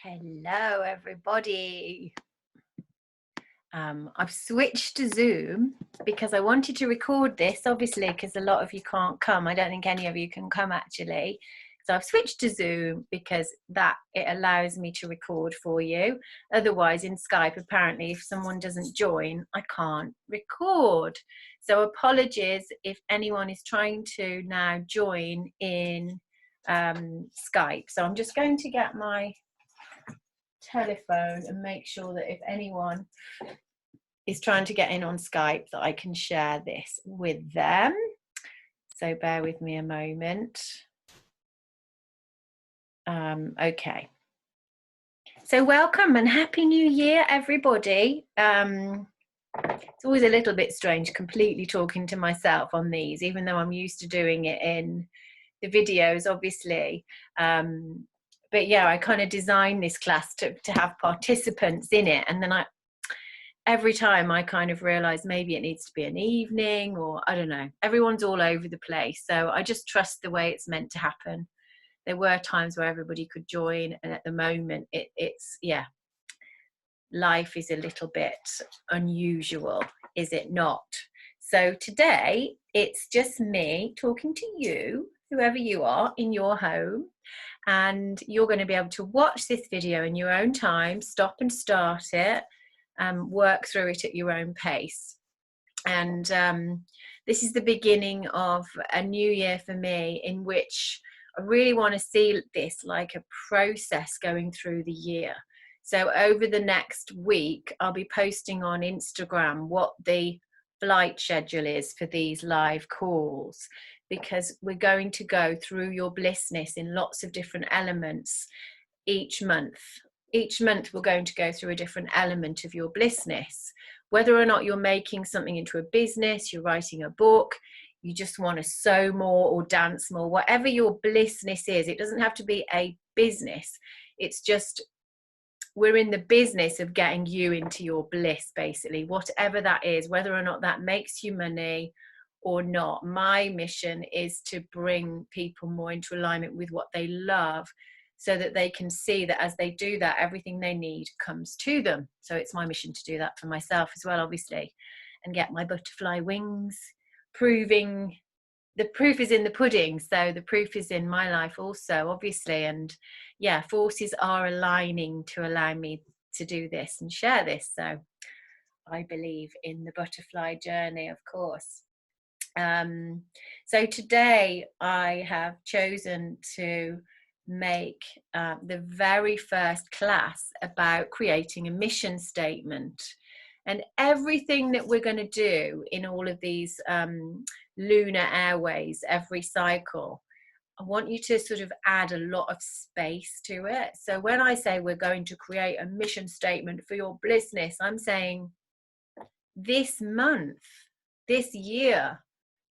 Hello, everybody. I've switched to Zoom because I wanted to record this, obviously, because a lot of you can't come. I don't think any of you can come, actually. So I've switched to Zoom because it allows me to record for you. Otherwise, in Skype, apparently, if someone doesn't join, I can't record. So apologies if anyone is trying to now join in Skype. So I'm just going to get my telephone and make sure that if anyone is trying to get in on Skype that I can share this with them. So bear with me a moment. Okay. So welcome and Happy New Year, everybody. It's always a little bit strange completely talking to myself on these, even though I'm used to doing it in the videos, obviously. But yeah, I kind of designed this class to have participants in it, and then every time I kind of realize maybe it needs to be an evening, or I don't know, everyone's all over the place. So I just trust the way it's meant to happen. There were times where everybody could join, and at the moment it's life is a little bit unusual, is it not? So today it's just me talking to you, whoever you are, in your home, and you're going to be able to watch this video in your own time, stop and start it, work through it at your own pace. And this is the beginning of a new year for me, in which I really want to see this like a process going through the year. So over the next week, I'll be posting on Instagram what the flight schedule is for these live calls, because we're going to go through your blissness in lots of different elements each month. Each month we're going to go through a different element of your blissness. Whether or not you're making something into a business, you're writing a book, you just want to sew more or dance more, whatever your blissness is, it doesn't have to be a business. It's just we're in the business of getting you into your bliss, basically, whatever that is, whether or not that makes you money or not. My mission is to bring people more into alignment with what they love, so that they can see that as they do that, everything they need comes to them. So it's my mission to do that for myself as well, obviously, and get my butterfly wings, proving the proof is in the pudding. So the proof is in my life also, obviously. And yeah, forces are aligning to allow me to do this and share this. So I believe in the butterfly journey, of course. So today I have chosen to make the very first class about creating a mission statement. And everything that we're going to do in all of these lunar airways, every cycle, I want you to sort of add a lot of space to it. So when I say we're going to create a mission statement for your blissness, I'm saying this month, this year,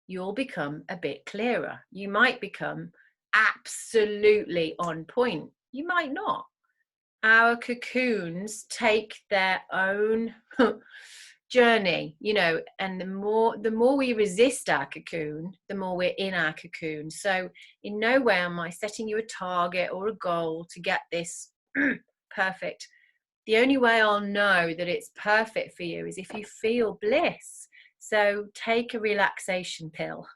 you'll become a bit clearer. You might become absolutely on point. You might not. Our cocoons take their own journey, you know, and the more we resist our cocoon, the more we're in our cocoon. So in no way am I setting you a target or a goal to get this perfect. The only way I'll know that it's perfect for you is if you feel bliss. So take a relaxation pill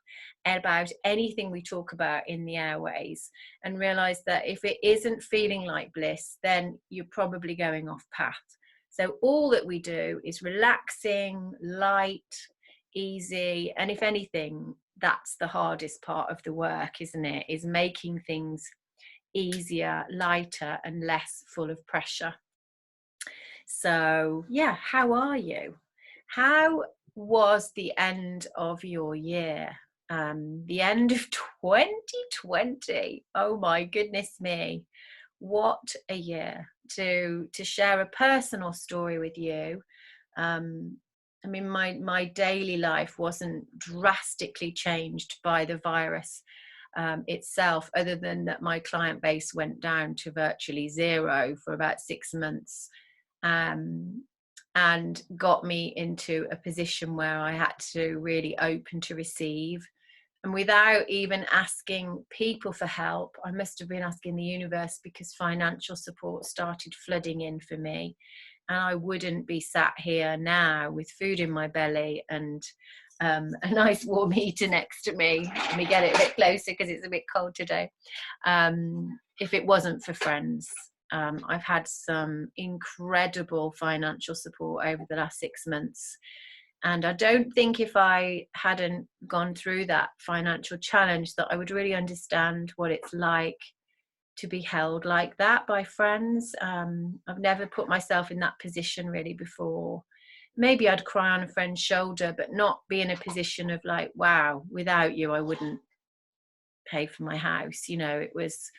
about anything we talk about in the airways, and realize that if it isn't feeling like bliss, then you're probably going off path. So all that we do is relaxing, light, easy. And if anything, that's the hardest part of the work, isn't it? Is making things easier, lighter, and less full of pressure. So yeah, how are you? How was the end of your year? The end of 2020. Oh my goodness me. What a year. To share a personal story with you. I mean, my daily life wasn't drastically changed by the virus itself, other than that my client base went down to virtually zero for about 6 months. And got me into a position where I had to really open to receive And without even asking people for help, I must have been asking the universe, because financial support started flooding in for me. And I wouldn't be sat here now with food in my belly and a nice warm heater next to me. Let me get it a bit closer because it's a bit cold today. If it wasn't for friends. I've had some incredible financial support over the last 6 months. And I don't think if I hadn't gone through that financial challenge that I would really understand what it's like to be held like that by friends. I've never put myself in that position really before. Maybe I'd cry on a friend's shoulder, but not be in a position of like, wow, without you, I wouldn't pay for my house. You know, it was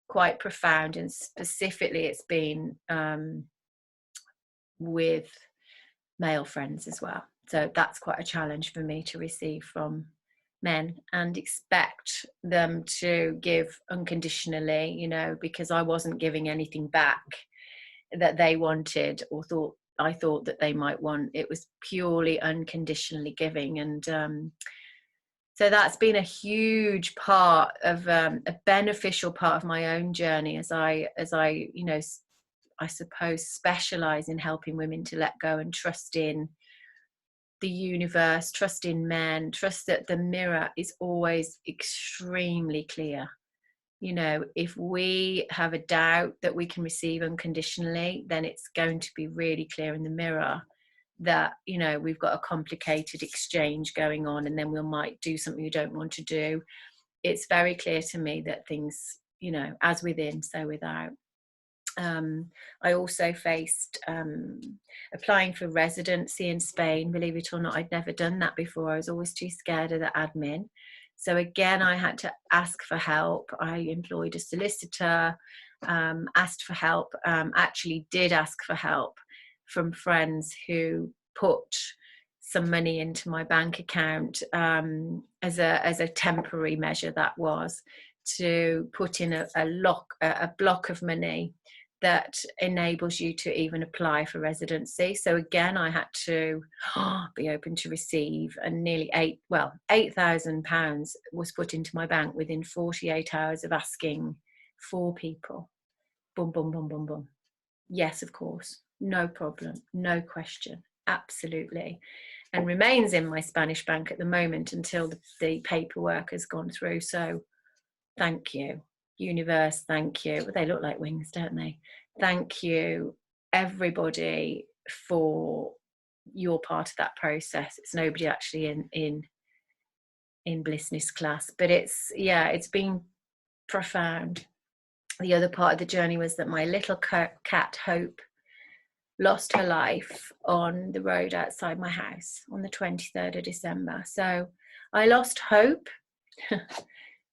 quite profound. And specifically, it's been with male friends as well. So that's quite a challenge for me to receive from men and expect them to give unconditionally, you know, because I wasn't giving anything back that they wanted or I thought that they might want. It was purely unconditionally giving. And so that's been a huge part of a beneficial part of my own journey as I, you know, I suppose specialize in helping women to let go and trust in the universe, trust in men, trust that the mirror is always extremely clear. You know, if we have a doubt that we can receive unconditionally, then it's going to be really clear in the mirror that, you know, we've got a complicated exchange going on, and then we might do something we don't want to do. It's very clear to me that things, you know, as within, so without. I also faced applying for residency in Spain. Believe it or not, I'd never done that before. I was always too scared of the admin. So again, I had to ask for help. I employed a solicitor, asked for help, actually did ask for help from friends who put some money into my bank account as a temporary measure, that was, to put in a block of money that enables you to even apply for residency. So again, I had to be open to receive, and nearly £8,000 was put into my bank within 48 hours of asking 4 people. Boom, boom, boom, boom, boom. Yes, of course. No problem. No question. Absolutely. And remains in my Spanish bank at the moment until the paperwork has gone through. So thank you. Universe, thank you. They look like wings, don't they? Thank you, everybody, for your part of that process. It's nobody actually in Blissness class, but it's been profound. The other part of the journey was that my little cat Hope lost her life on the road outside my house on the 23rd of December. So I lost hope.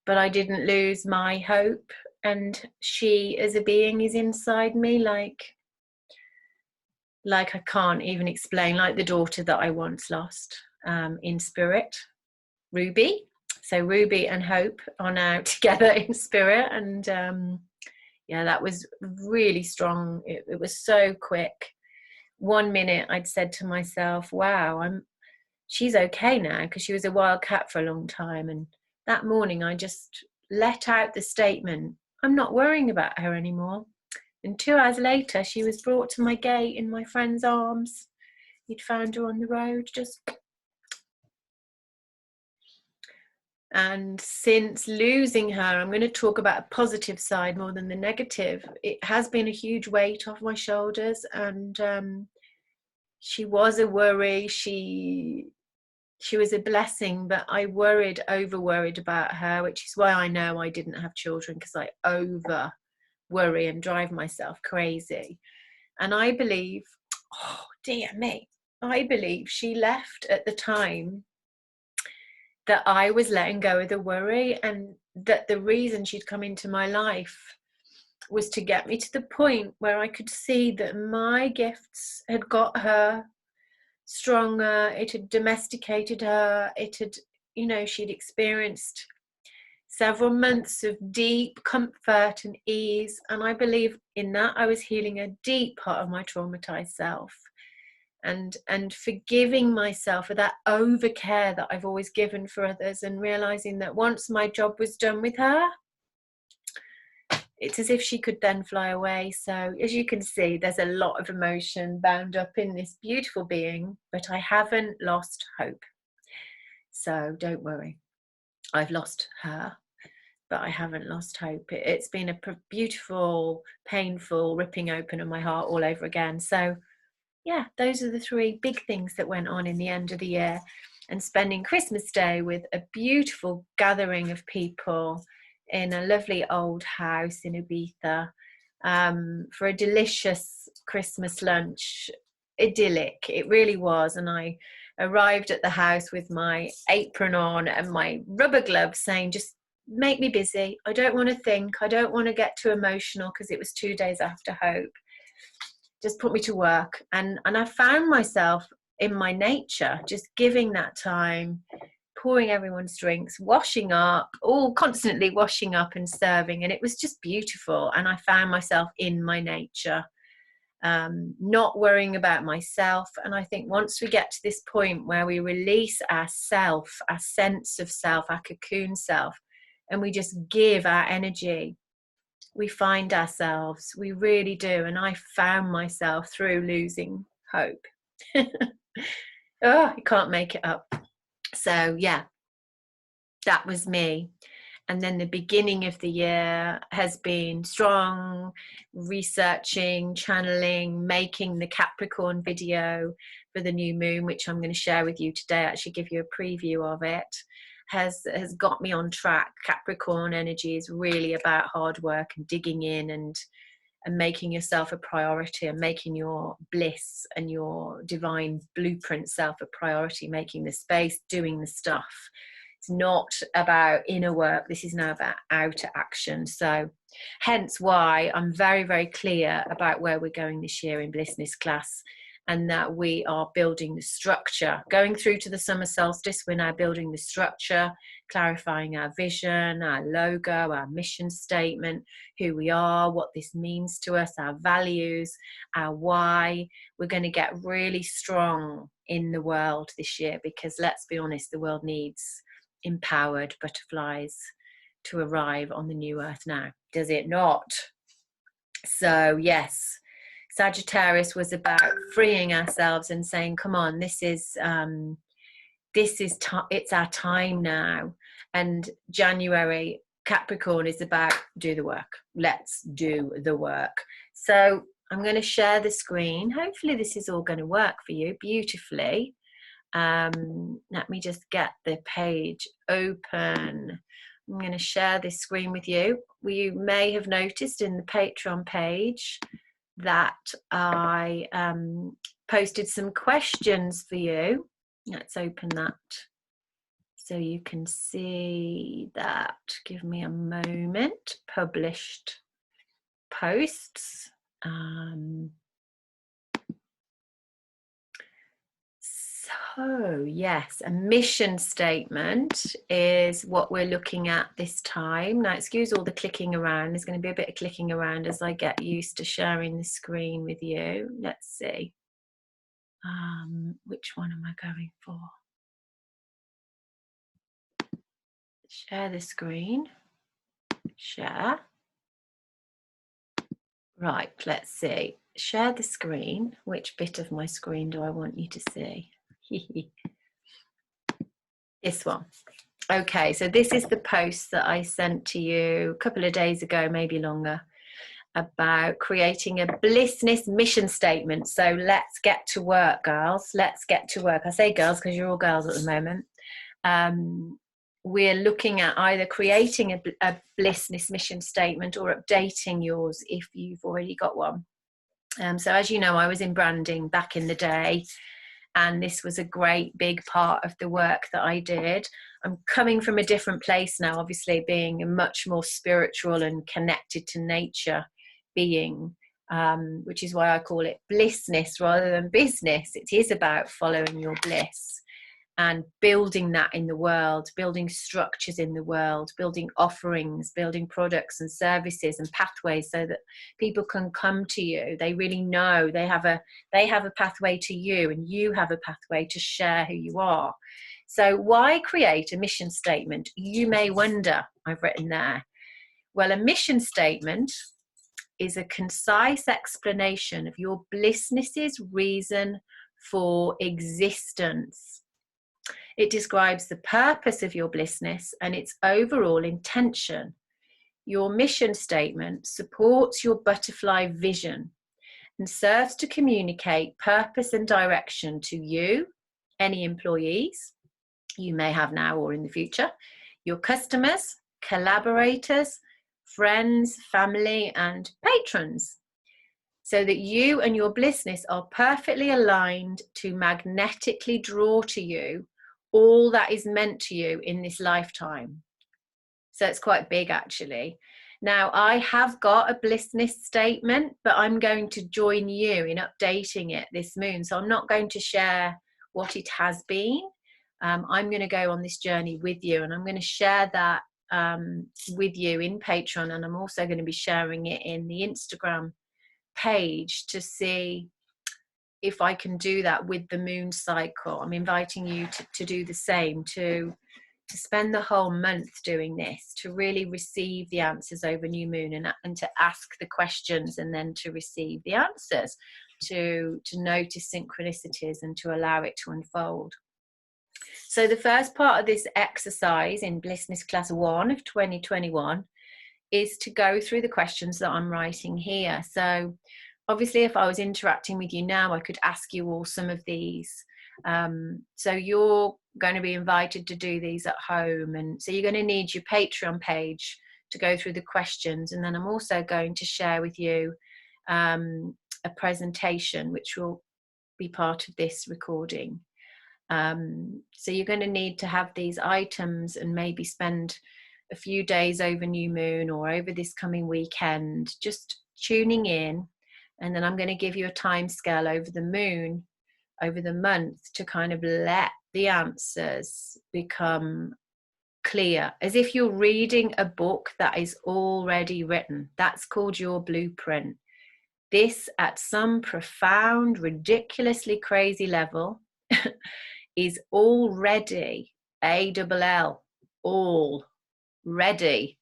But I didn't lose my hope, and she as a being is inside me like I can't even explain, like the daughter that I once lost in spirit, Ruby. So Ruby and Hope are now together in spirit, and that was really strong. It was so quick. 1 minute I'd said to myself, wow, she's okay now, because she was a wild cat for a long time, and that morning I just let out the statement, I'm not worrying about her anymore. And 2 hours later, she was brought to my gate in my friend's arms. He'd found her on the road, just. And since losing her, I'm going to talk about a positive side more than the negative. It has been a huge weight off my shoulders, and she was a worry. She was a blessing, but I over worried about her, which is why I know I didn't have children, because I over worry and drive myself crazy. And I believe, oh dear me, I believe she left at the time that I was letting go of the worry, and that the reason she'd come into my life was to get me to the point where I could see that my gifts had got her stronger, it had domesticated her, it had, you know, she'd experienced several months of deep comfort and ease, and I believe in that I was healing a deep part of my traumatized self. and forgiving myself for that overcare that I've always given for others, and realizing that once my job was done with her, it's as if she could then fly away. So as you can see, there's a lot of emotion bound up in this beautiful being, but I haven't lost hope. So don't worry, I've lost her, but I haven't lost hope. It's been a beautiful, painful ripping open of my heart all over again. So yeah, those are the three big things that went on in the end of the year, and spending Christmas Day with a beautiful gathering of people in a lovely old house in Ibiza, for a delicious Christmas lunch. Idyllic, it really was. And I arrived at the house with my apron on and my rubber gloves, saying, just make me busy. I don't want to think. I don't want to get too emotional, because it was 2 days after Hope. Just put me to work. And I found myself in my nature, just giving that time, pouring everyone's drinks, washing up, all constantly washing up and serving. And it was just beautiful. And I found myself in my nature, not worrying about myself. And I think once we get to this point where we release our self, our sense of self, our cocoon self, and we just give our energy, we find ourselves. We really do. And I found myself through losing hope. Oh, you can't make it up. So yeah, that was me. And then the beginning of the year has been strong, researching, channeling, making the Capricorn video for the new moon, which I'm going to share with you today, actually give you a preview of it, has got me on track. Capricorn energy is really about hard work and digging in and making yourself a priority, and making your bliss and your divine blueprint self a priority, making the space, doing the stuff. It's not about inner work. This is now about outer action. So hence why I'm very, very clear about where we're going this year in Blissness class, and that we are building the structure. Going through to the summer solstice, we're now building the structure, clarifying our vision, our logo, our mission statement, who we are, what this means to us, our values, our why. We're going to get really strong in the world this year, because let's be honest, the world needs empowered butterflies to arrive on the new earth now, does it not? So yes, Sagittarius was about freeing ourselves and saying, come on, it's our time now. And January, Capricorn, is about do the work. Let's do the work. So I'm going to share the screen. Hopefully this is all going to work for you beautifully. Let me just get the page open. I'm going to share this screen with you. You may have noticed in the Patreon page that I posted some questions for you. Let's open that so you can see that. Give me a moment. Published posts. So yes, a mission statement is what we're looking at this time. Now excuse all the clicking around. There's going to be a bit of clicking around as I get used to sharing the screen with you. Let's see. Which one am I going for? Share the screen. Share. Right, let's see. Share the screen. Which bit of my screen do I want you to see? This one. Okay, so this is the post that I sent to you a couple of days ago, maybe longer, about creating a Blissness mission statement. So let's get to work, girls. Let's get to work. I say girls because you're all girls at the moment. We're looking at either creating a Blissness mission statement or updating yours if you've already got one. So as you know, I was in branding back in the day, and this was a great big part of the work that I did. I'm coming from a different place now, obviously being a much more spiritual and connected to nature being, which is why I call it Blissness rather than business. It is about following your bliss. and building that in the world, building structures in the world, building offerings, building products and services and pathways so that people can come to you. They really know they have a pathway to you, and you have a pathway to share who you are. So why create a mission statement? You may wonder, I've written there. Well, a mission statement is a concise explanation of your Blissness's reason for existence. It describes the purpose of your Blissness and its overall intention. Your mission statement supports your butterfly vision and serves to communicate purpose and direction to you, any employees you may have now or in the future, your customers, collaborators, friends, family, and patrons, so that you and your Blissness are perfectly aligned to magnetically draw to you all that is meant to you in this lifetime. So it's quite big, actually. Now, I have got a Blissness statement, but I'm going to join you in updating it this moon. So I'm not going to share what it has been. I'm going to go on this journey with you, and I'm going to share that with you in Patreon, and I'm also going to be sharing it in the Instagram page to see if I can do that with the moon cycle. I'm inviting you to do the same, to spend the whole month doing this, to really receive the answers over new moon, and to ask the questions and then to receive the answers, to notice synchronicities and to allow it to unfold. So the first part of this exercise in Blissness Class 1 of 2021 is to go through the questions that I'm writing here. So obviously, if I was interacting with you now, I could ask you all some of these. So you're going to be invited to do these at home. And so you're going to need your Patreon page to go through the questions. And then I'm also going to share with you a presentation, which will be part of this recording. So you're going to need to have these items and maybe spend a few days over new moon or over this coming weekend just tuning in, and then I'm going to give you a time scale over the moon, over the month, to kind of let the answers become clear, as if you're reading a book that is already written. That's called your blueprint. This, at some profound, ridiculously crazy level, is already ALL, all ready,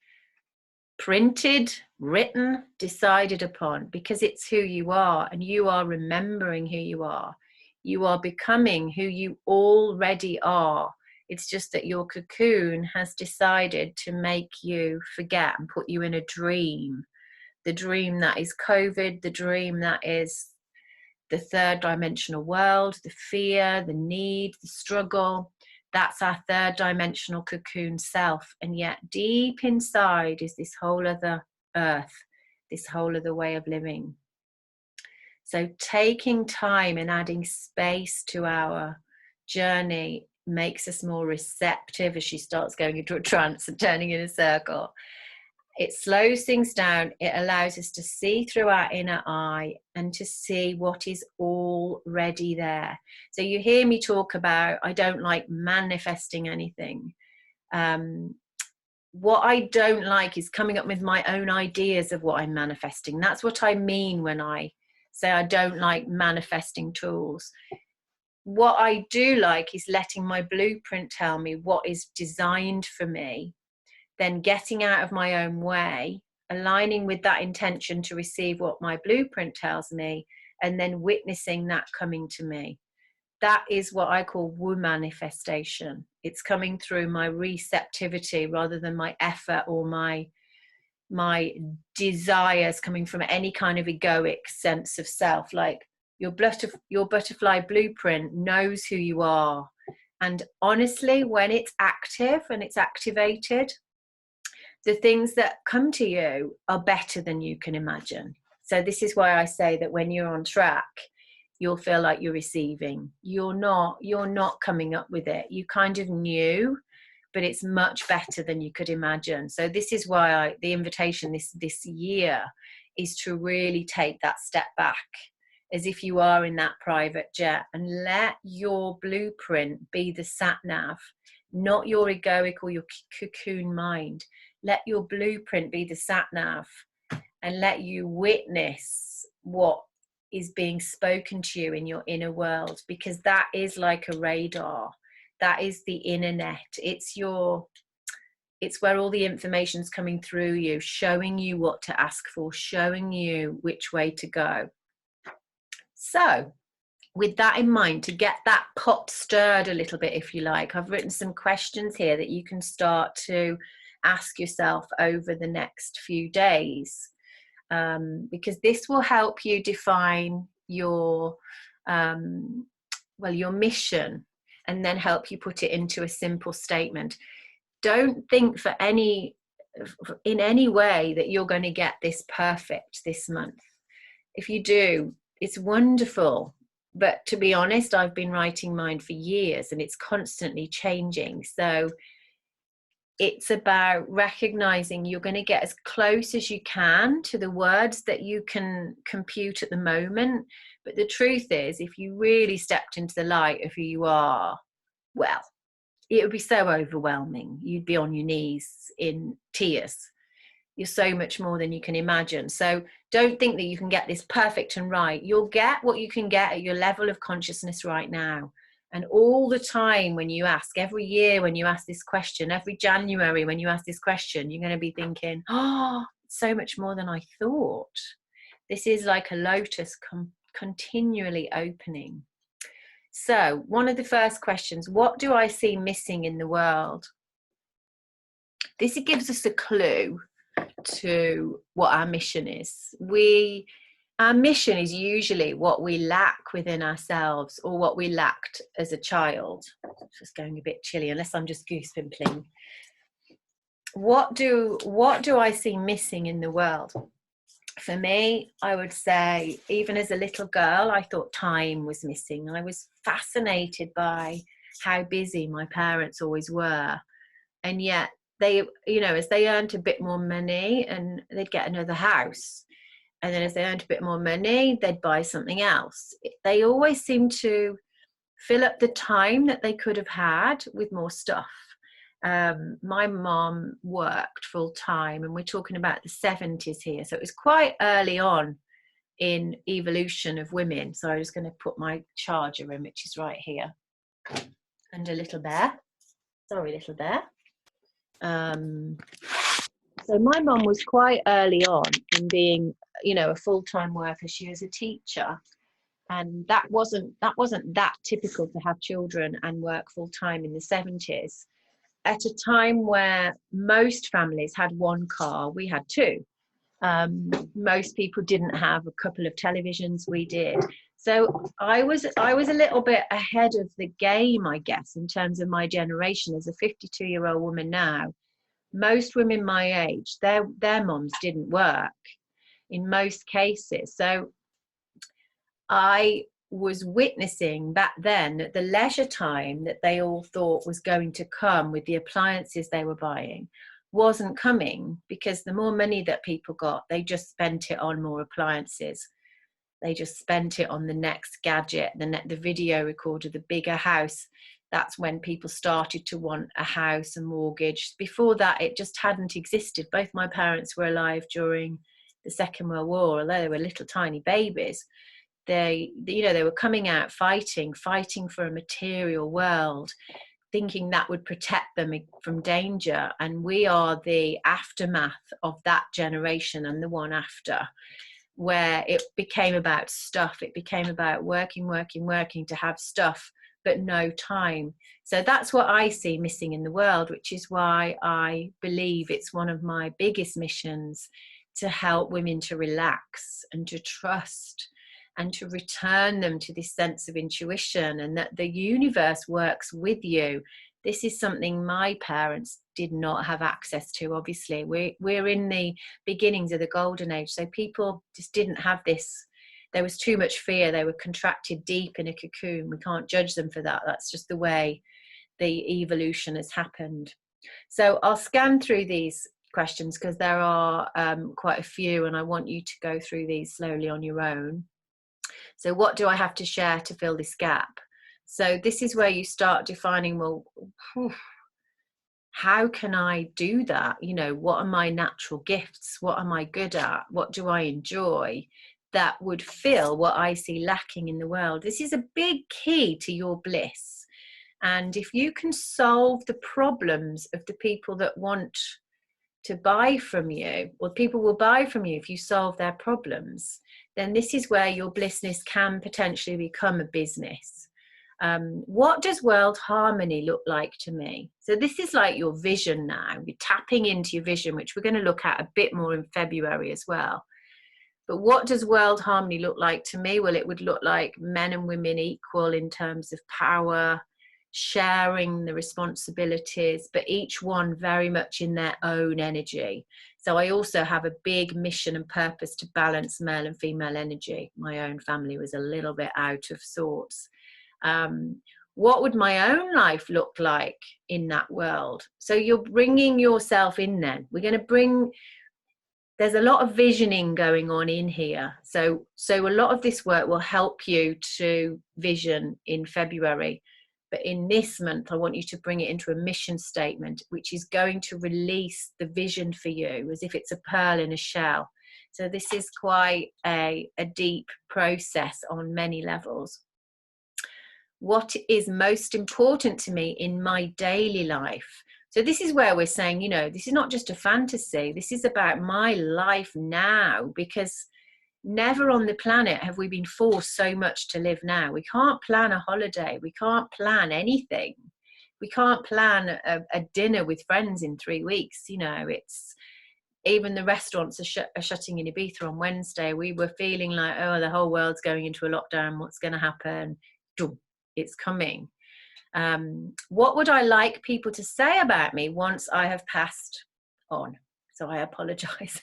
printed, written, decided upon, because it's who you are, and you are remembering who you are. You are becoming who you already are. It's just that your cocoon has decided to make you forget and put you in a dream. The dream that is COVID, the dream that is the third dimensional world, the fear, the need, the struggle. That's our third dimensional cocoon self. And yet deep inside is this whole other earth, this whole other way of living. So taking time and adding space to our journey makes us more receptive as she starts going into a trance and turning in a circle. It slows things down. It allows us to see through our inner eye and to see what is already there. So you hear me talk about, I don't like manifesting anything. What I don't like is coming up with my own ideas of what I'm manifesting. That's what I mean when I say I don't like manifesting tools. What I do like is letting my blueprint tell me what is designed for me, then getting out of my own way, aligning with that intention to receive what my blueprint tells me, and then witnessing that coming to me. That is what I call woo manifestation. It's coming through my receptivity rather than my effort or my desires coming from any kind of egoic sense of self. Like your butterfly blueprint knows who you are. And honestly, when it's active and it's activated, the things that come to you are better than you can imagine. So this is why I say that when you're on track, you'll feel like you're receiving. You're not coming up with it. You kind of knew, but it's much better than you could imagine. So this is why the invitation this year is to really take that step back as if you are in that private jet, and let your blueprint be the sat nav, not your egoic or your cocoon mind. Let your blueprint be the sat nav, and let you witness what is being spoken to you in your inner world, because that is like a radar. That is the internet. It's where all the information's coming through you, showing you what to ask for, showing you which way to go. So with that in mind, to get that pot stirred a little bit, if you like, I've written some questions here that you can start to ask yourself over the next few days, because this will help you define your your mission, and then help you put it into a simple statement. Don't think in any way that you're going to get this perfect this month. If you do, it's wonderful. But to be honest, I've been writing mine for years and it's constantly changing. So it's about recognizing you're going to get as close as you can to the words that you can compute at the moment. But the truth is, if you really stepped into the light of who you are, well, it would be so overwhelming. You'd be on your knees in tears. You're so much more than you can imagine. So don't think that you can get this perfect and right. You'll get what you can get at your level of consciousness right now. And all the time when you ask, every year when you ask this question, every January when you ask this question, you're going to be thinking, oh, so much more than I thought. This is like a lotus continually opening. So one of the first questions, what do I see missing in the world? This gives us a clue to what our mission is. Our mission is usually what we lack within ourselves, or what we lacked as a child. It's just going a bit chilly, unless I'm just goose pimpling. What do I see missing in the world? For me, I would say, even as a little girl, I thought time was missing. I was fascinated by how busy my parents always were. And yet they, as they earned a bit more money, and they'd get another house. And then as they earned a bit more money, they'd buy something else. They always seemed to fill up the time that they could have had with more stuff. My mom worked full time, and we're talking about the 70s here. So it was quite early on in evolution of women. So I was going to put my charger in, which is right here. And a little bear. Sorry, little bear. So my mom was quite early on in being, a full-time worker. She was a teacher. And that wasn't that typical to have children and work full-time in the 70s. At a time where most families had one car, we had two. Most people didn't have a couple of televisions, we did. So I was a little bit ahead of the game, I guess, in terms of my generation. As a 52-year-old woman now, most women my age, their moms didn't work in most cases. So I was witnessing back then that the leisure time that they all thought was going to come with the appliances they were buying wasn't coming, because the more money that people got, they just spent it on more appliances. They just spent it on the next gadget, the video recorder, the bigger house. That's when people started to want a house, a mortgage. Before that, it just hadn't existed. Both my parents were alive during the Second World War, although they were little tiny babies. They were coming out fighting for a material world, thinking that would protect them from danger. And we are the aftermath of that generation and the one after, where it became about stuff. It became about working to have stuff, but no time. So that's what I see missing in the world, which is why I believe it's one of my biggest missions to help women to relax and to trust, and to return them to this sense of intuition, and that the universe works with you. This is something my parents did not have access to, obviously. We're in the beginnings of the golden age, so people just didn't have this. There was too much fear. They were contracted deep in a cocoon. We can't judge them for that. That's just the way the evolution has happened. So I'll scan through these questions, because there are quite a few, and I want you to go through these slowly on your own. So what do I have to share to fill this gap? So this is where you start defining, well, how can I do that? You know, what are my natural gifts? What am I good at? What do I enjoy that would fill what I see lacking in the world? This is a big key to your bliss. And if you can solve the problems of the people that want to buy from you, or people will buy from you if you solve their problems, then this is where your blissness can potentially become a business. What does world harmony look like to me? So this is like your vision now. You're tapping into your vision, which we're going to look at a bit more in February as well. But what does world harmony look like to me? Well, it would look like men and women equal in terms of power, sharing the responsibilities, but each one very much in their own energy. So I also have a big mission and purpose to balance male and female energy. My own family was a little bit out of sorts. What would my own life look like in that world? So you're bringing yourself in then. We're going to bring, there's a lot of visioning going on in here. So a lot of this work will help you to vision in February. But in this month, I want you to bring it into a mission statement, which is going to release the vision for you as if it's a pearl in a shell. So this is quite a deep process on many levels. What is most important to me in my daily life? So this is where we're saying, you know, this is not just a fantasy. This is about my life now, because never on the planet have we been forced so much to live now. We can't plan a holiday. We can't plan anything. We can't plan a dinner with friends in 3 weeks. You know, it's, even the restaurants are shutting in Ibiza on Wednesday. We were feeling like, oh, the whole world's going into a lockdown. What's going to happen? It's coming. What would I like people to say about me once I have passed on? So I apologize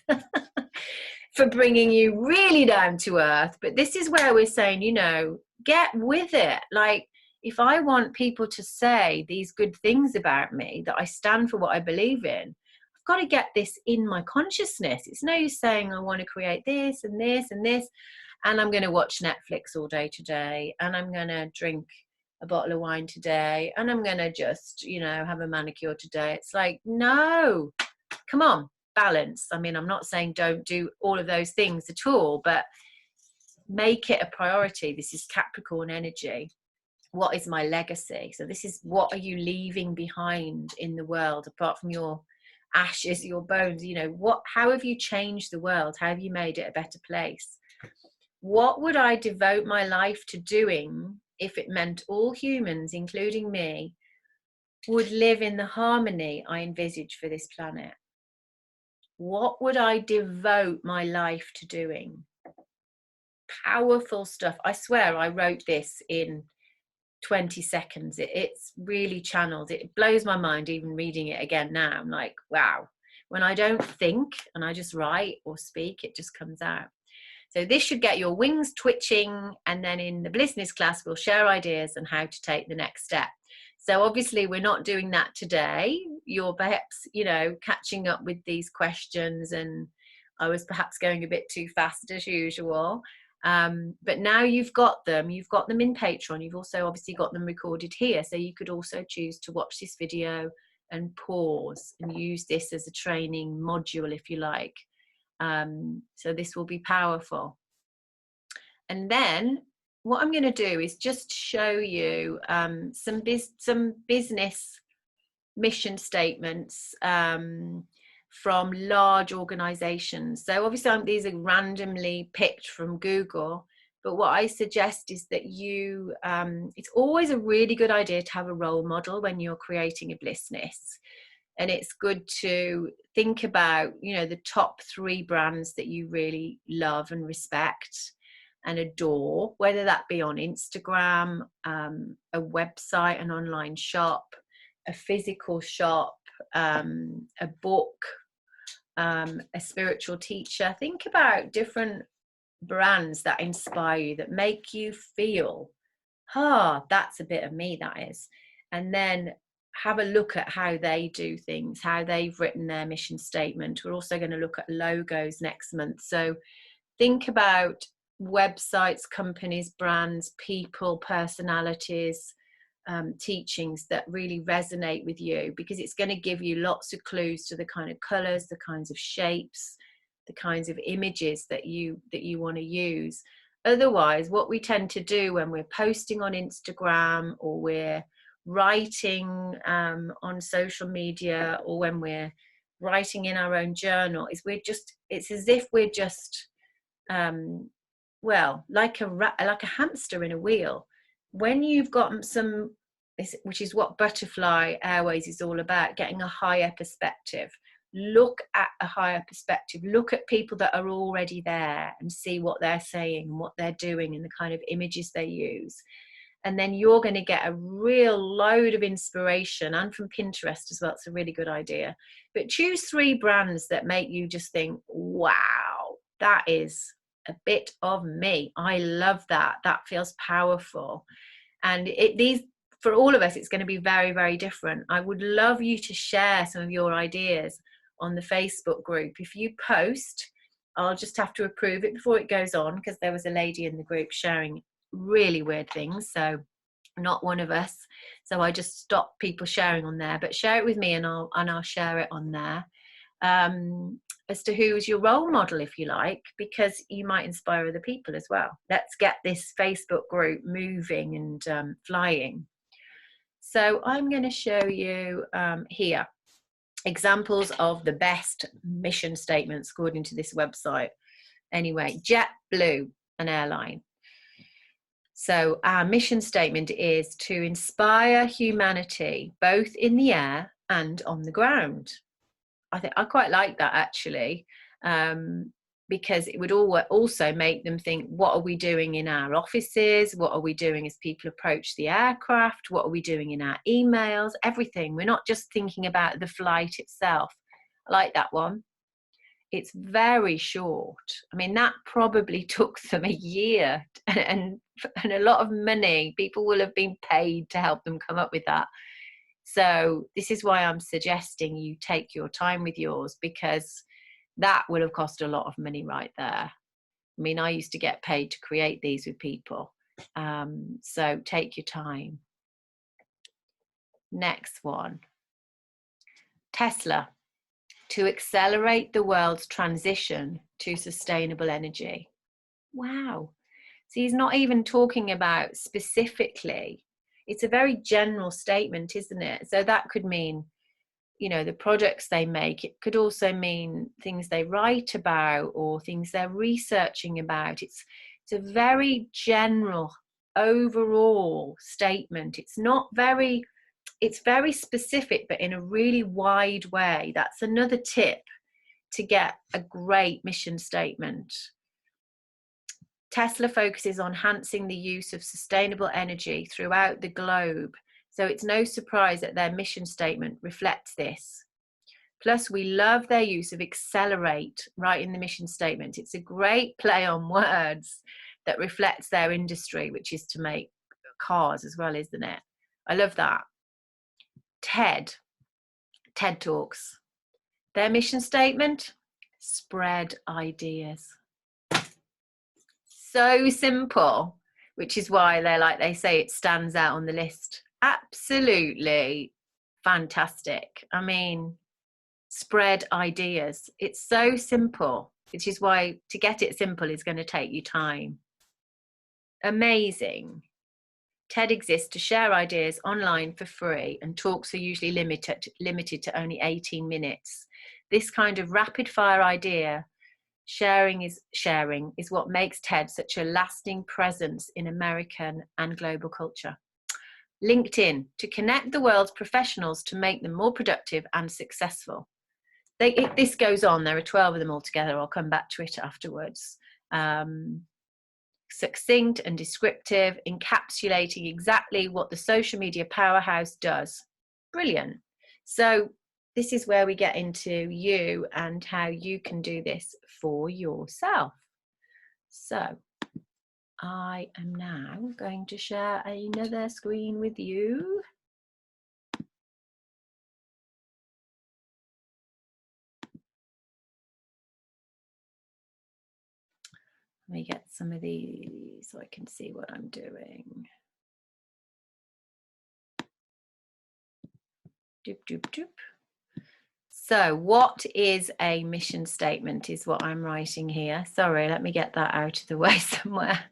for bringing you really down to earth, but this is where we're saying, you know, get with it. Like, if I want people to say these good things about me, that I stand for what I believe in, I've got to get this in my consciousness. It's no use saying I want to create this and this and this, and I'm going to watch Netflix all day today, and I'm going to drink a bottle of wine today, and I'm going to just, you know, have a manicure today. It's like, no, come on, balance. I mean, I'm not saying don't do all of those things at all, but make it a priority. This is Capricorn energy. What is my legacy? So this is, what are you leaving behind in the world, apart from your ashes, your bones? You know, how have you changed the world? How have you made it a better place? What would I devote my life to doing if it meant all humans, including me, would live in the harmony I envisage for this planet? What would I devote my life to doing? Powerful stuff. I swear I wrote this in 20 seconds. It's really channeled. It blows my mind even reading it again now. I'm like, wow. When I don't think and I just write or speak, it just comes out. So this should get your wings twitching, and then in the Blissness class, we'll share ideas on how to take the next step. So obviously we're not doing that today. You're perhaps, you know, catching up with these questions, and I was perhaps going a bit too fast as usual. But now you've got them in Patreon. You've also obviously got them recorded here. So you could also choose to watch this video and pause and use this as a training module, if you like. So this will be powerful. And then what I'm going to do is just show you some business mission statements from large organizations. So obviously these are randomly picked from Google, but what I suggest is that you, it's always a really good idea to have a role model when you're creating a Blissness. And it's good to think about, you know, the top 3 brands that you really love and respect and adore, whether that be on Instagram, a website, an online shop, a physical shop, a book, a spiritual teacher. Think about different brands that inspire you, that make you feel, that's a bit of me, that is. And then have a look at how they do things, how they've written their mission statement. We're also going to look at logos next month. So think about websites, companies, brands, people, personalities, teachings that really resonate with you, because it's going to give you lots of clues to the kind of colors, the kinds of shapes, the kinds of images that you want to use. Otherwise, what we tend to do when we're posting on Instagram, or we're writing on social media, or when we're writing in our own journal, is it's as if we're just well, like a hamster in a wheel. When you've got some, which is what Butterfly Airways is all about, getting a higher perspective. Look at a higher perspective. Look at people that are already there and see what they're saying and what they're doing and the kind of images they use. And then you're going to get a real load of inspiration, and from Pinterest as well. It's a really good idea. But choose 3 brands that make you just think, wow, that is a bit of me. I love that. That feels powerful. And these, for all of us, it's going to be very, very different. I would love you to share some of your ideas on the Facebook group. If you post, I'll just have to approve it before it goes on, because there was a lady in the group sharing really weird things, so not one of us, so I just stopped people sharing on there. But share it with me, and I'll share it on there, as to who's your role model, if you like, because you might inspire other people as well. Let's get this Facebook group moving and flying. So I'm going to show you here examples of the best mission statements according to this website. Anyway, JetBlue, an airline. So our mission statement is to inspire humanity, both in the air and on the ground. I think I quite like that, actually, because it would also make them think, what are we doing in our offices? What are we doing as people approach the aircraft? What are we doing in our emails? Everything. We're not just thinking about the flight itself. I like that one. It's very short. I mean, that probably took them a year and a lot of money. People will have been paid to help them come up with that. So this is why I'm suggesting you take your time with yours, because that will have cost a lot of money right there. I mean, I used to get paid to create these with people. So take your time. Next one. Tesla. To accelerate the world's transition to sustainable energy. Wow. So he's not even talking about specifically. It's a very general statement, isn't it? So that could mean, you know, the products they make. It could also mean things they write about or things they're researching about. It's a very general, overall statement. It's very specific, but in a really wide way. That's another tip to get a great mission statement. Tesla focuses on enhancing the use of sustainable energy throughout the globe. So it's no surprise that their mission statement reflects this. Plus, we love their use of accelerate right in the mission statement. It's a great play on words that reflects their industry, which is to make cars as well, isn't it? I love that. TED Talks. Their mission statement, spread ideas. So simple, which is why they say it stands out on the list. Absolutely fantastic. I mean, spread ideas. It's so simple, which is why to get it simple is going to take you time. Amazing. TED exists to share ideas online for free, and talks are usually limited to only 18 minutes. This kind of rapid fire idea sharing is what makes TED such a lasting presence in American and global culture. LinkedIn, to connect the world's professionals to make them more productive and successful. This goes on. There are 12 of them altogether. I'll come back to it afterwards. Succinct and descriptive, encapsulating exactly what the social media powerhouse does. Brilliant. So this is where we get into you and how you can do this for yourself. So I am now going to share another screen with you. Let me get some of these so I can see what I'm doing. Doop, doop, doop. So what is a mission statement is what I'm writing here. Sorry, let me get that out of the way somewhere.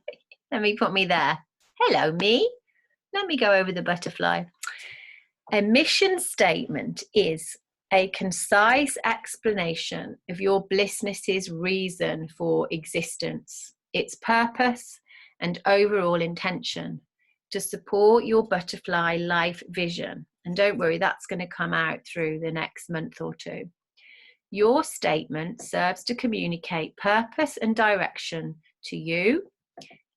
Let me put me there. Hello, me. Let me go over the butterfly. A mission statement is a concise explanation of your Blissness's reason for existence, its purpose and overall intention to support your butterfly life vision. And don't worry, that's going to come out through the next month or two. Your statement serves to communicate purpose and direction to you,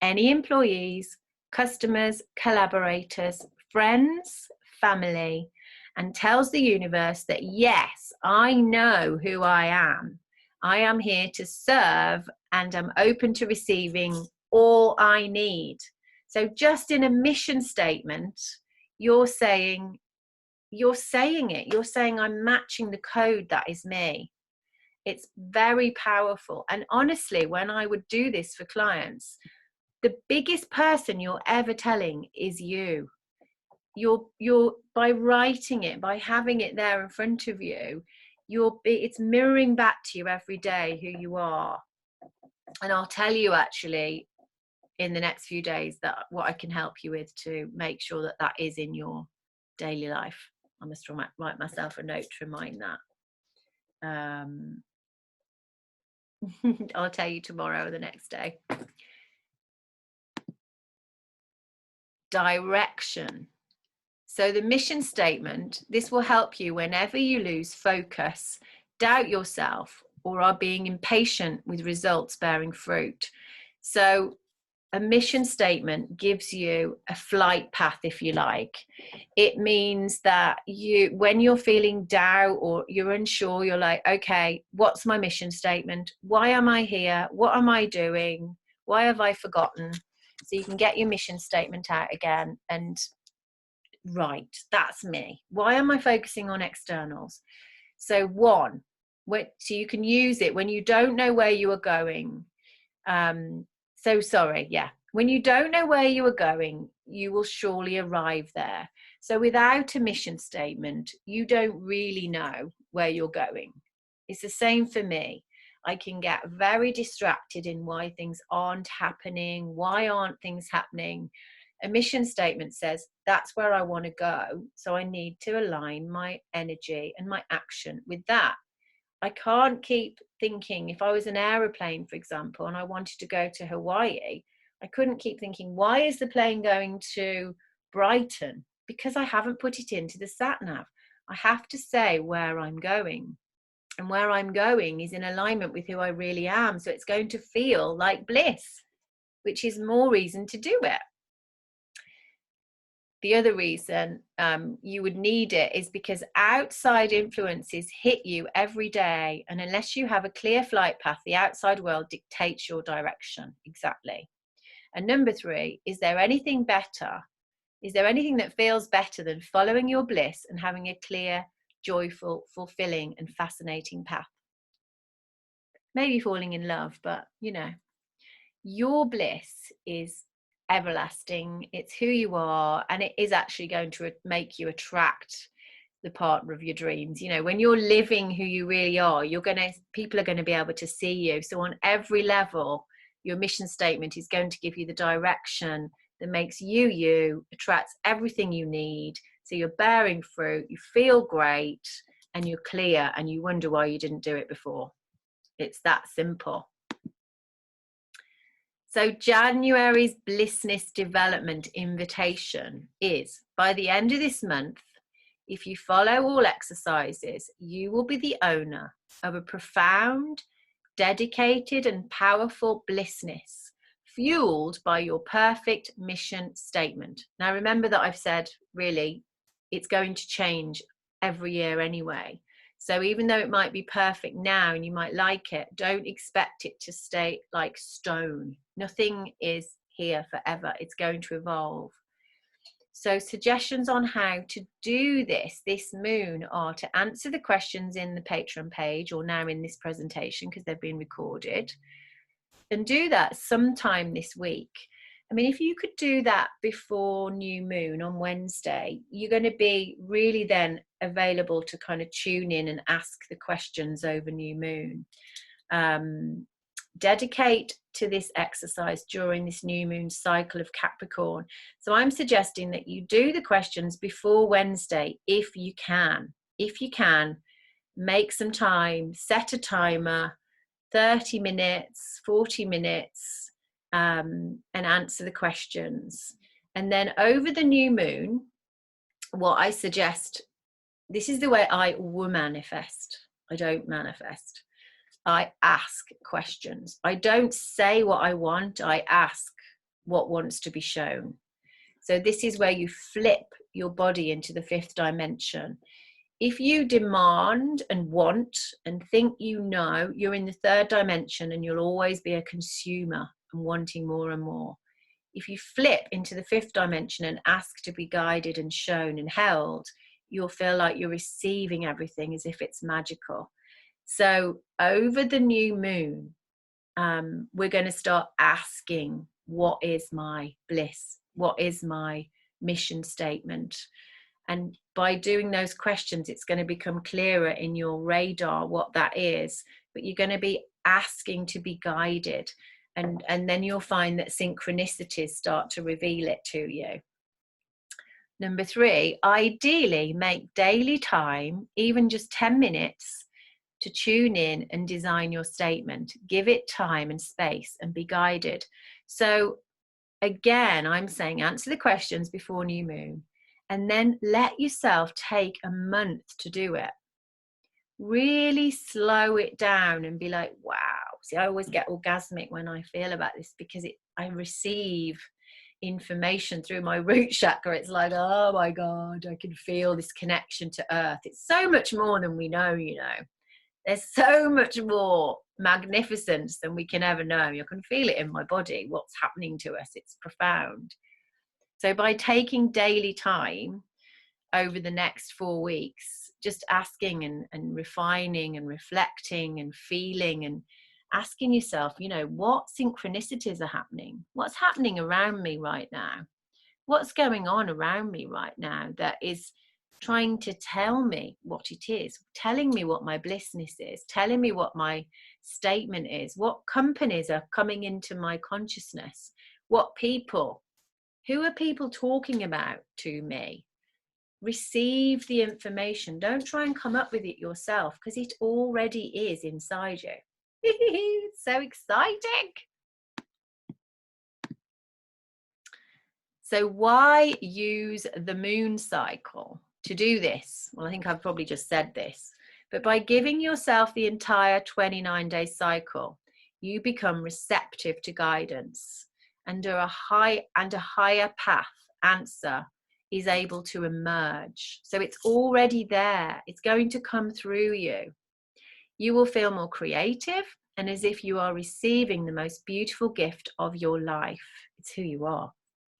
any employees, customers, collaborators, friends, family, and tells the universe that yes, I know who I am. I am here to serve and I'm open to receiving all I need. So just in a mission statement, you're saying it. You're saying I'm matching the code that is me. It's very powerful. And honestly, when I would do this for clients, the biggest person you're ever telling is you. You're by writing it, by having it there in front of you, it's mirroring back to you every day who you are. And I'll tell you actually in the next few days that what I can help you with to make sure that that is in your daily life. I must write myself a note to remind that. I'll tell you tomorrow or the next day. Direction. So the mission statement, this will help you whenever you lose focus, doubt yourself, or are being impatient with results bearing fruit. So a mission statement gives you a flight path, if you like. It means that when you're feeling doubt or you're unsure, you're like, okay, what's my mission statement? Why am I here? What am I doing? Why have I forgotten? So you can get your mission statement out again and right, that's me. Why am I focusing on externals? So so you can use it when you don't know where you are going. When you don't know where you are going, you will surely arrive there. So without a mission statement, you don't really know where you're going. It's the same for me. I can get very distracted in why things aren't happening. Why aren't things happening? A mission statement says, that's where I want to go. So I need to align my energy and my action with that. I can't keep thinking, if I was an aeroplane, for example, and I wanted to go to Hawaii, I couldn't keep thinking, why is the plane going to Brighton? Because I haven't put it into the sat nav. I have to say where I'm going. And where I'm going is in alignment with who I really am. So it's going to feel like bliss, which is more reason to do it. The other reason you would need it is because outside influences hit you every day. And unless you have a clear flight path, the outside world dictates your direction. Exactly. And number 3, is there anything better? Is there anything that feels better than following your bliss and having a clear, joyful, fulfilling and fascinating path? Maybe falling in love, but your bliss is everlasting. It's who you are, and it is actually going to make you attract the partner of your dreams. When you're living who you really are, people are going to be able to see you. So on every level, your mission statement is going to give you the direction that makes you, attracts everything you need. So you're bearing fruit, you feel great, and you're clear, and you wonder why you didn't do it before. It's that simple. So January's Blissness development invitation is, by the end of this month, if you follow all exercises, you will be the owner of a profound, dedicated and powerful blissness, fueled by your perfect mission statement. Now remember that I've said, really, it's going to change every year anyway. So even though it might be perfect now and you might like it, don't expect it to stay like stone. Nothing is here forever. It's going to evolve. So suggestions on how to do this moon are to answer the questions in the Patreon page or now in this presentation because they've been recorded. and do that sometime this week. I mean, if you could do that before new moon on Wednesday, you're going to be really then available to kind of tune in and ask the questions over new moon. Dedicate to this exercise during this new moon cycle of Capricorn. So I'm suggesting that you do the questions before Wednesday if you can. If you can, make some time, set a timer, 30 minutes, 40 minutes, and answer the questions. And then over the new moon, what I suggest, this is the way I will manifest. I don't manifest. I ask questions. I don't say what I want. I ask what wants to be shown. So this is where you flip your body into the fifth dimension. If you demand and want and think you know, you're in the third dimension and you'll always be a consumer and wanting more and more. If you flip into the fifth dimension and ask to be guided and shown and held, you'll feel like you're receiving everything as if it's magical. So over the new moon, we're going to start asking, what is my bliss? What is my mission statement? And by doing those questions, it's going to become clearer in your radar what that is. But you're going to be asking to be guided. And then you'll find that synchronicities start to reveal it to you. Number 3, ideally make daily time, even just 10 minutes, to tune in and design your statement. Give it time and space and be guided. So again, I'm saying answer the questions before new moon and then let yourself take a month to do it. Really slow it down and be like, wow. See, I always get orgasmic when I feel about this because I receive information through my root chakra. It's like, oh my God, I can feel this connection to earth. It's so much more than we know, you know. There's so much more magnificence than we can ever know. You can feel it in my body, what's happening to us. It's profound. So by taking daily time over the next 4 weeks, just asking and refining and reflecting and feeling and asking yourself, you know, what synchronicities are happening? What's happening around me right now? What's going on around me right now that is trying to tell me what it is, telling me what my blissness is, telling me what my statement is, what companies are coming into my consciousness, what people, who are people talking about to me? Receive the information. Don't try and come up with it yourself because it already is inside you. It's so exciting. So why use the moon cycle to do this? Well, I think I've probably just said this, but by giving yourself the entire 29-day cycle, you become receptive to guidance, and a higher path answer is able to emerge. So it's already there. It's going to come through you. You will feel more creative and as if you are receiving the most beautiful gift of your life. It's who you are.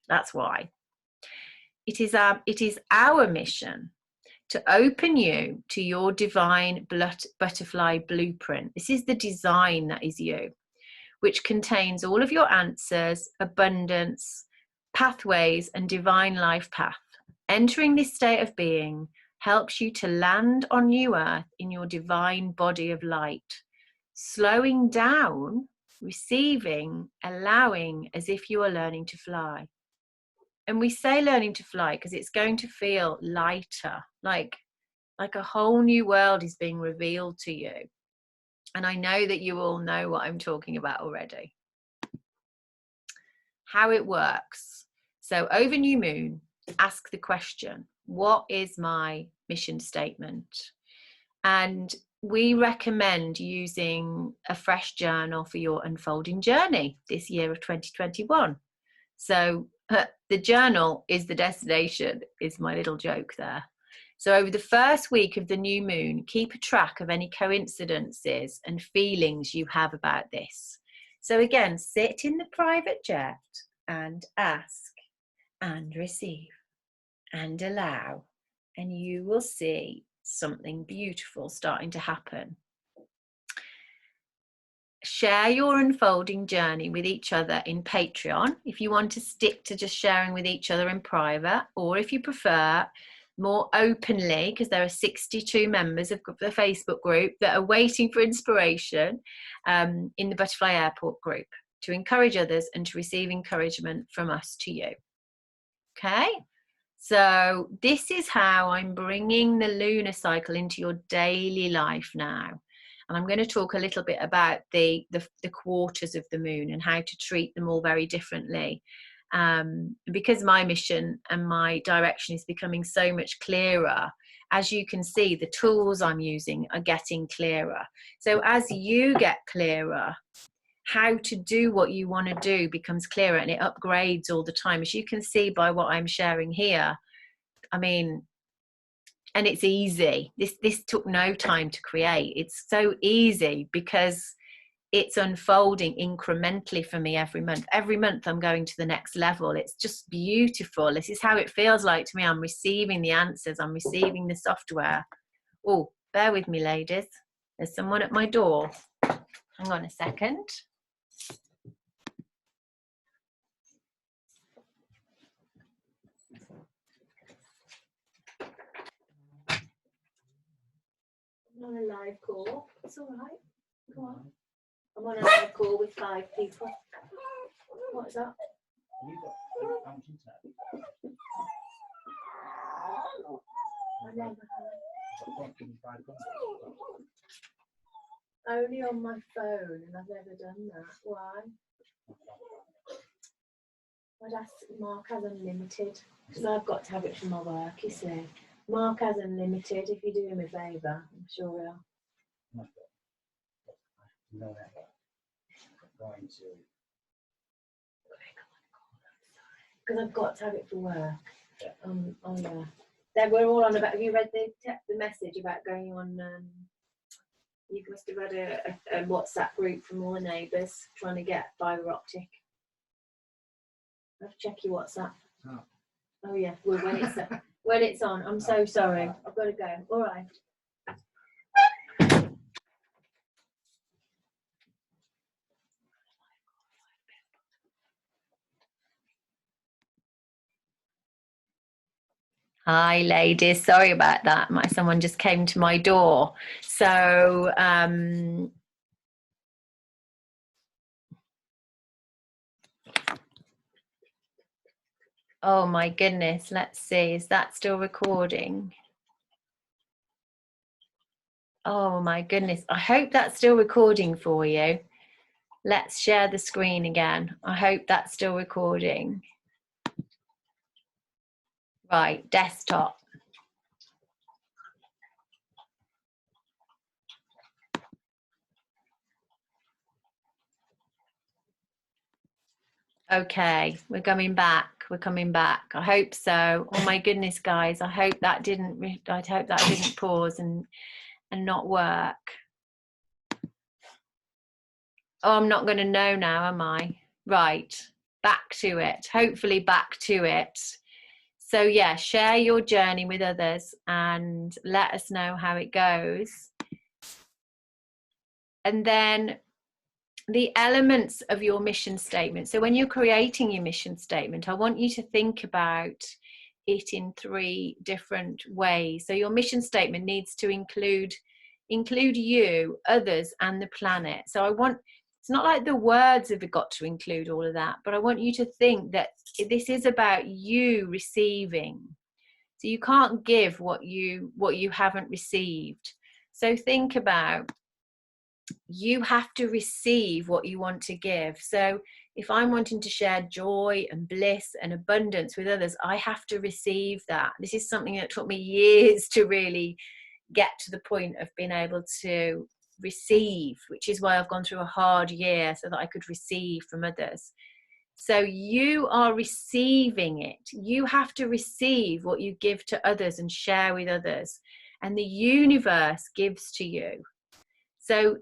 That's why. It is our mission to open you to your divine butterfly blueprint. This is the design that is you, which contains all of your answers, abundance, pathways, and divine life path. Entering this state of being helps you to land on new earth in your divine body of light, slowing down, receiving, allowing, as if you are learning to fly. And we say learning to fly because it's going to feel lighter, like a whole new world is being revealed to you. And I know that you all know what I'm talking about already. How it works. So over new moon, ask the question, what is my mission statement? And we recommend using a fresh journal for your unfolding journey this year of 2021. So the journal is the destination, is my little joke there. So over the first week of the new moon, keep a track of any coincidences and feelings you have about this. So again, sit in the private jet and ask and receive and allow, and you will see something beautiful starting to happen. share your unfolding journey with each other in Patreon if you want to stick to just sharing with each other in private, or if you prefer more openly, because there are 62 members of the Facebook group that are waiting for inspiration in the Butterfly Airport group, to encourage others and to receive encouragement from us to you. Okay, so this is how I'm bringing the lunar cycle into your daily life now. And I'm going to talk a little bit about the quarters of the moon and how to treat them all very differently. Because my mission and my direction is becoming so much clearer, as you can see, the tools I'm using are getting clearer. So as you get clearer, how to do what you want to do becomes clearer, and it upgrades all the time, as you can see by what I'm sharing here. I mean, and it's easy. This took no time to create. It's so easy because it's unfolding incrementally for me every month. Every month I'm going to the next level. It's just beautiful. This is how it feels like to me. I'm receiving the answers. I'm receiving the software. Oh, bear with me, ladies. There's someone at my door. Hang on a second. I'm on a live call. It's all right. Come on. I'm on a live call with 5 people. What is that? I never have. Only on my phone, and I've never done that. Why? I'd ask Mark has unlimited, because I've got to have it for my work, you see. Mark has unlimited. If you do him a favour, I'm sure he'll. No, going to. Because I've got to have it for work. Yeah. Oh yeah. Then we're all on about. Have you read the message about going on? You must have read a WhatsApp group from all the neighbours trying to get fibre optic. I have to check your WhatsApp. Oh yeah. Well, when it's on. I'm so sorry. I've got to go. All right. Hi, ladies. Sorry about that. Someone just came to my door. So, oh my goodness. Let's see. Is that still recording? Oh my goodness. I hope that's still recording for you. Let's share the screen again. I hope that's still recording. Right, desktop. Okay, we're coming back. We're coming back. I hope so. Oh my goodness, guys. I hope that didn't pause and not work. Oh, I'm not going to know now, am I? Right, back to it. Hopefully back to it. So yeah, share your journey with others and let us know how it goes. And then the elements of your mission statement. So when you're creating your mission statement, I want you to think about it in 3 different ways. So your mission statement needs to include you, others, and the planet. So it's not like the words have got to include all of that, but I want you to think that this is about you receiving. So you can't give what you haven't received. So think about, you have to receive what you want to give. So if I'm wanting to share joy and bliss and abundance with others, I have to receive that. This is something that took me years to really get to the point of being able to receive, which is why I've gone through a hard year so that I could receive from others. So you are receiving it. You have to receive what you give to others and share with others, and the universe gives to you. So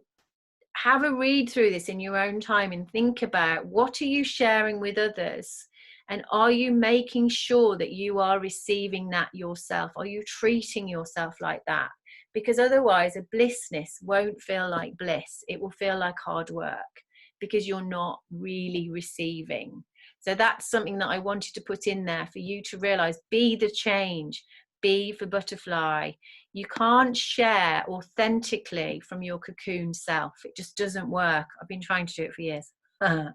have a read through this in your own time and think about, what are you sharing with others, and are you making sure that you are receiving that yourself? Are you treating yourself like that? because otherwise a blissness won't feel like bliss. It will feel like hard work because you're not really receiving. So that's something that I wanted to put in there for you to realize. Be the change. Be for butterfly. You can't share authentically from your cocoon self. It just doesn't work. I've been trying to do it for years. And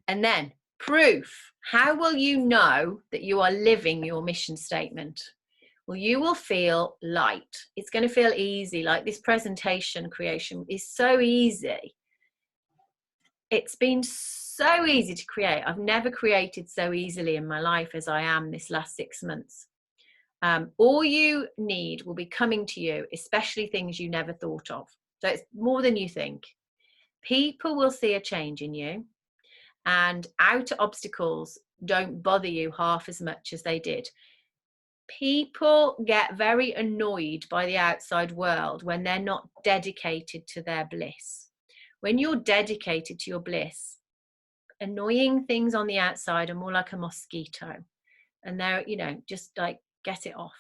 then proof. How will you know that you are living your mission statement? Well, you will feel light. It's going to feel easy. Like this presentation creation is so easy. It's been so easy to create. I've never created so easily in my life as I am this last 6 months. All you need will be coming to you, especially things you never thought of. So it's more than you think. People will see a change in you, and outer obstacles don't bother you half as much as they did. People get very annoyed by the outside world when they're not dedicated to their bliss. When you're dedicated to your bliss, annoying things on the outside are more like a mosquito, and they're, you know, just like get it off.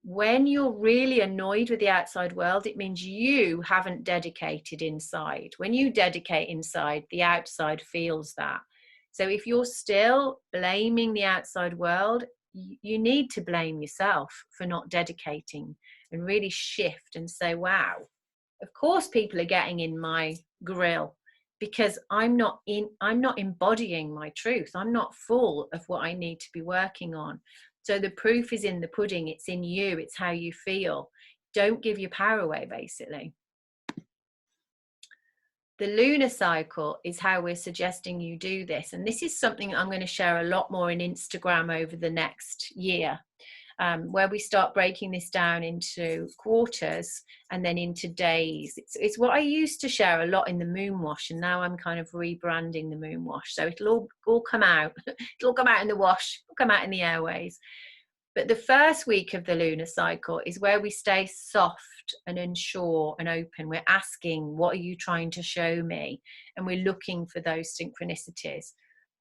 When you're really annoyed with the outside world, it means you haven't dedicated inside. When you dedicate inside, the outside feels that. So if you're still blaming the outside world, you need to blame yourself for not dedicating and really shift and say, wow, of course people are getting in my grill because I'm not embodying my truth. I'm not full of what I need to be working on. So the proof is in the pudding. It's in you. It's how you feel. Don't give your power away, basically. The lunar cycle is how we're suggesting you do this. And this is something I'm going to share a lot more in Instagram over the next year, where we start breaking this down into quarters and then into days. It's what I used to share a lot in the moon wash, and now I'm kind of rebranding the moon wash. So it'll all come out. It'll all come out in the wash, it'll come out in the airways. But the first week of the lunar cycle is where we stay soft and unsure and open. We're asking, what are you trying to show me? And we're looking for those synchronicities.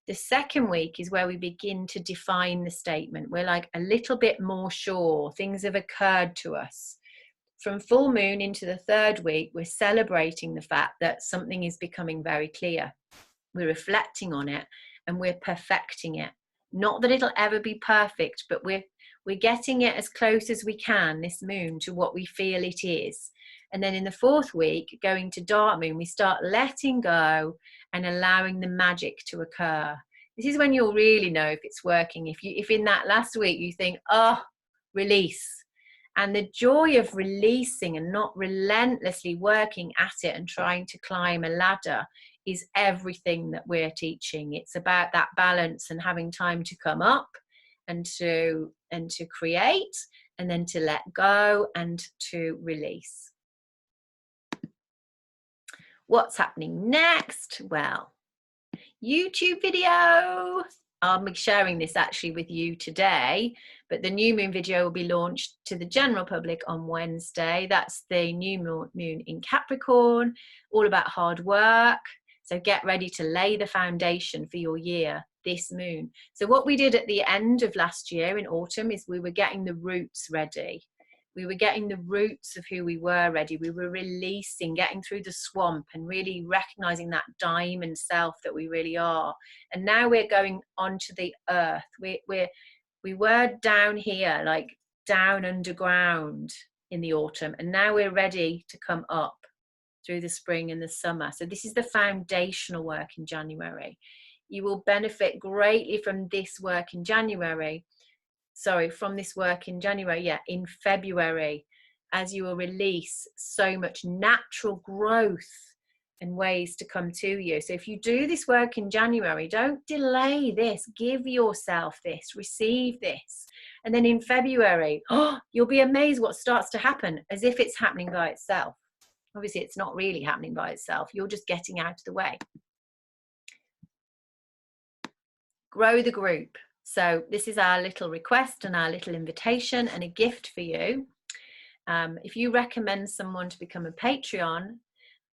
The second week is where we begin to define the statement. We're like a little bit more sure. Things have occurred to us. From full moon into the third week, we're celebrating the fact that something is becoming very clear. We're reflecting on it and we're perfecting it. Not that it'll ever be perfect, but we're getting it as close as we can this moon to what we feel it is. And then in the fourth week, going to dark moon, we start letting go and allowing the magic to occur. This is when you'll really know if it's working. If in that last week you think, oh, release. And the joy of releasing and not relentlessly working at it and trying to climb a ladder is everything that we're teaching. It's about that balance and having time to come up and to create, and then to let go and to release. What's happening next? Well, YouTube video. I'll be sharing this actually with you today, but the new moon video will be launched to the general public on Wednesday. That's the new moon in Capricorn, all about hard work. So get ready to lay the foundation for your year, this moon. So what we did at the end of last year in autumn is we were getting the roots ready. We were getting the roots of who we were ready. We were releasing, getting through the swamp and really recognizing that diamond self that we really are. And now we're going onto the earth. We were down here, like down underground in the autumn. And now we're ready to come up through the spring and the summer. So this is the foundational work in January. You will benefit greatly from this work in January. From this work in January, in February, as you will release so much natural growth and ways to come to you. So if you do this work in January, don't delay this. Give yourself this, receive this. And then in February, you'll be amazed what starts to happen as if it's happening by itself. Obviously, it's not really happening by itself. You're just getting out of the way. Grow the group. So this is our little request and our little invitation and a gift for you. If you recommend someone to become a Patreon,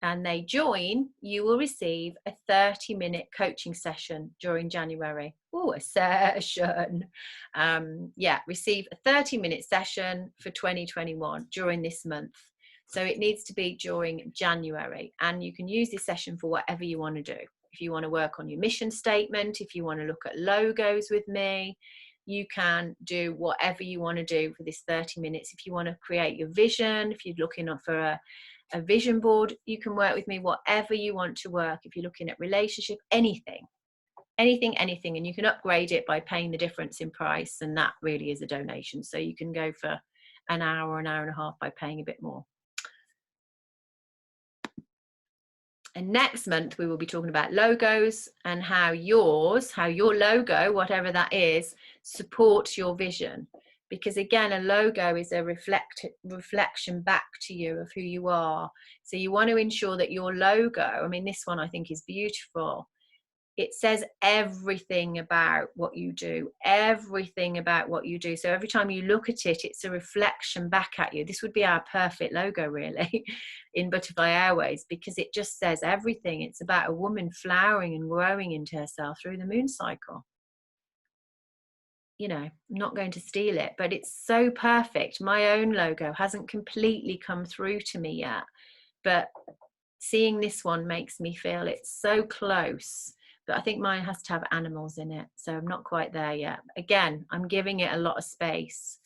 and they join, you will receive a 30-minute coaching session during January. Oh, a session. Yeah, receive a 30-minute session for 2021 during this month. So it needs to be during January, and you can use this session for whatever you want to do. If you want to work on your mission statement, if you want to look at logos with me, you can do whatever you want to do for this 30 minutes. If you want to create your vision, if you're looking for a vision board, you can work with me, whatever you want to work. If you're looking at relationship, anything, and you can upgrade it by paying the difference in price, and that really is a donation. So you can go for an hour and a half by paying a bit more. And next month we will be talking about logos and how your logo, whatever that is, supports your vision. Because again, a logo is a reflection back to you of who you are. So you want to ensure that your logo, I mean, this one I think is beautiful. It says everything about what you do, everything about what you do. So every time you look at it, it's a reflection back at you. This would be our perfect logo, really, in Butterfly Airways, because it just says everything. It's about a woman flowering and growing into herself through the moon cycle. You know, I'm not going to steal it, but it's so perfect. My own logo hasn't completely come through to me yet, but seeing this one makes me feel it's so close. But I think mine has to have animals in it, so I'm not quite there yet. Again, I'm giving it a lot of space.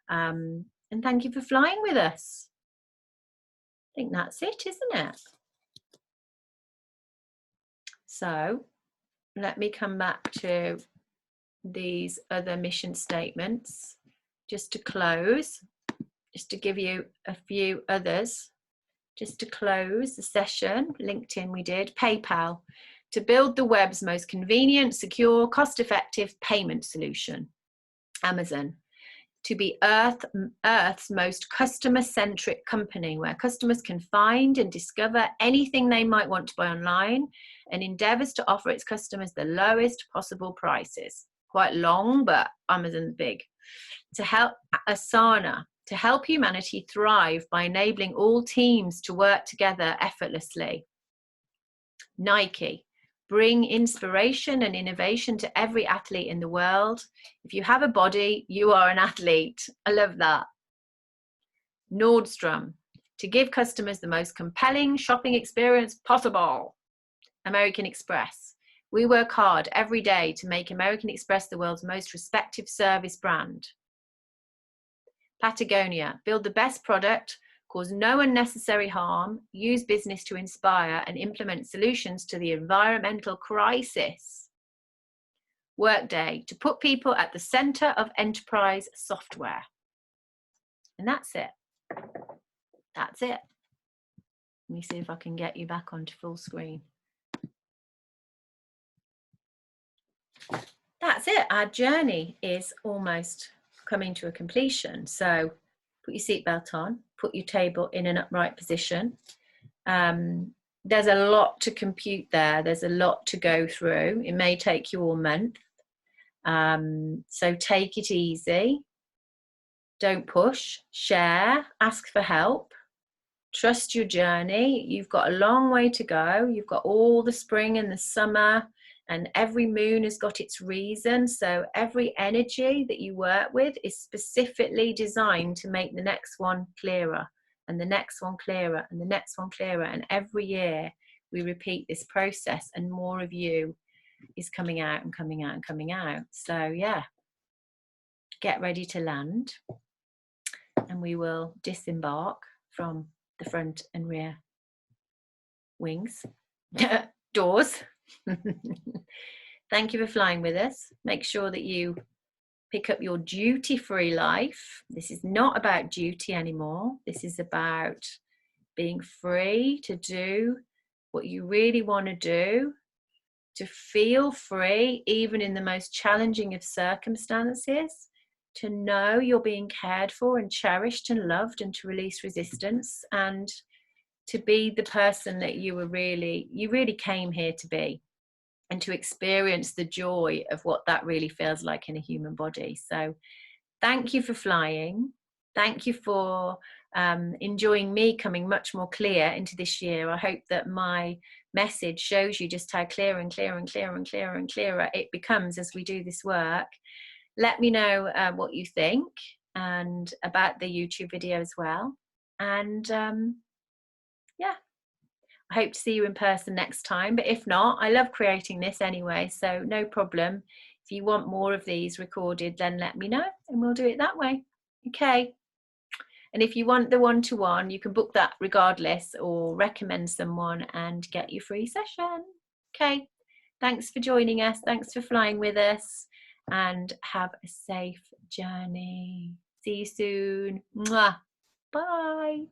And thank you for flying with us. I think that's it, isn't it? So let me come back to these other mission statements just to close, just to give you a few others, just to close the session. LinkedIn we did. PayPal, to build the web's most convenient, secure, cost-effective payment solution. Amazon, to be Earth's most customer-centric company, where customers can find and discover anything they might want to buy online, and endeavors to offer its customers the lowest possible prices. Quite long, but Amazon's big. To help Asana, to help humanity thrive by enabling all teams to work together effortlessly. Nike, bring inspiration and innovation to every athlete in the world. If you have a body, you are an athlete. I love that. Nordstrom, to give customers the most compelling shopping experience possible. American Express, we work hard every day to make American Express the world's most respected service brand. Patagonia, build the best product, cause no unnecessary harm, use business to inspire and implement solutions to the environmental crisis. Workday, to put people at the center of enterprise software. And that's it. That's it. Let me see if I can get you back onto full screen. That's it. Our journey is almost coming to a completion. So put your seatbelt on, put your table in an upright position. There's a lot to compute there. There's a lot to go through. It may take you all month. So take it easy. Don't push. Share. Ask for help. Trust your journey. You've got a long way to go. You've got all the spring and the summer, and every moon has got its reason. So every energy that you work with is specifically designed to make the next one clearer, and the next one clearer, and the next one clearer. And every year we repeat this process, and more of you is coming out and coming out and coming out. So yeah, get ready to land, and we will disembark from the front and rear wings, doors. Thank you for flying with us. Make sure that you pick up your duty-free life. This is not about duty anymore. This is about being free to do what you really want to do, to feel free even in the most challenging of circumstances, to know you're being cared for and cherished and loved, and to release resistance, and to be the person that you really came here to be, and to experience the joy of what that really feels like in a human body. So thank you for flying. Thank you for enjoying me coming much more clear into this year. I hope that my message shows you just how clear and clearer and clearer and clearer and clearer it becomes as we do this work. Let me know what you think and about the YouTube video as well. And yeah, I hope to see you in person next time. But if not, I love creating this anyway, so no problem. If you want more of these recorded, then let me know and we'll do it that way. Okay. And if you want the one-to-one, you can book that regardless or recommend someone and get your free session. Okay. Thanks for joining us. Thanks for flying with us and have a safe journey. See you soon. Mwah. Bye.